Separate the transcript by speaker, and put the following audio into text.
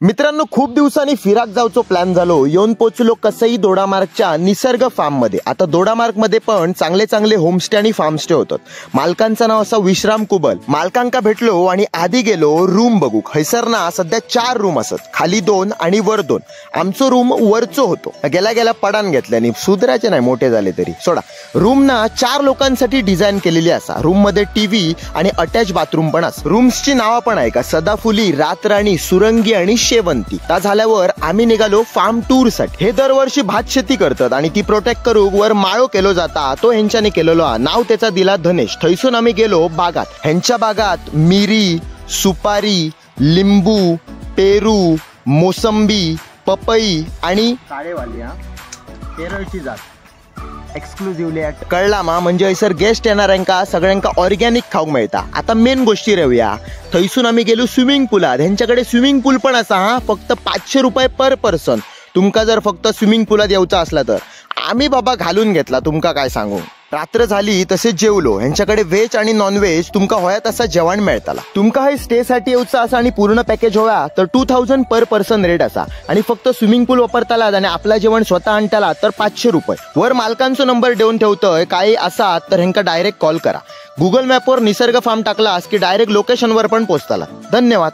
Speaker 1: मित्रांनो, खूप दिवसांनी फिराक जाऊचो प्लॅन झालो. येऊन पोचलो कसई दोडामार्गच्या निसर्ग फार्म मध्ये. आता दोडामार्ग मध्ये पण चांगले चांगले होमस्टे आणि फार्म स्टे होतात. मालकांचं नाव असा विश्राम कुबल. मालकांका भेटलो आणि आधी गेलो रूम बघूक. हैसर ना सध्या 4 रूम असत, खाली 2 आणि वर 2. आमचो रूम वरचो होतो. गेल्या गेल्या पडान घेतल्याने सुधराचे नाही, मोठे झाले तरी सोडा. रूम ना 4 लोकांसाठी डिझाईन केलेली असा. रूम मध्ये टीव्ही आणि अटॅच बाथरूम पण असत. रूम्सची नावा पण आहे का, सदाफुली, रातराणी, सुरंगी आणि शेवंती. ता झाल्यावर आम्ही निघालो फार्म टूर साठी. हे दरवर्षी भात शेती करतात आणि ती प्रोटेक्ट करूक वर माळो केलो जाता. तो ह्यांच्याने केलेलो हा. नाव त्याचा दिला धनेश. थैसून आम्ही गेलो बागात. ह्यांच्या बागात मिरी, सुपारी, लिंबू, पेरू, मोसंबी, पपई आणि काळेवाली केरळची जात एक्सक्लुझिव्हली कळला मा. म्हणजे हैसर गेस्ट येणाऱ्यांका सगळ्यांका ऑर्गॅनिक खाऊक मिळता. आता मेन गोष्टी राहूया. थैसून आम्ही गेलो स्विमिंग पुलात. ह्यांच्याकडे स्विमिंग पूल पण असा हा, फक्त 500 रुपये पर पर्सन. तुमका जर फक्त स्विमिंग पुलात यायचा असला तर. आम्ही बाबा घालून घेतला, तुमका काय सांगू. रात्र झाली तसे जेवलो. ह्यांच्याकडे व्हेज आणि नॉनव्हेज तुमका होया तसा जेवण मिळताला. तुमका हे स्टे साठी यायचा असा आणि पूर्ण पॅकेज होया तर 2000 पर पर्सन रेट असा. आणि फक्त स्विमिंग पूल वापरताला आणि आपला जेवण स्वतः आणताला तर 500 रुपये. वर मालकांचा नंबर देऊन ठेवतोय. काही असा तर ह्यांका डायरेक्ट कॉल करा. गुगल मॅपवर निसर्ग फार्म टाकलास की डायरेक्ट लोकेशनवर पण पोहोचताला. धन्यवाद.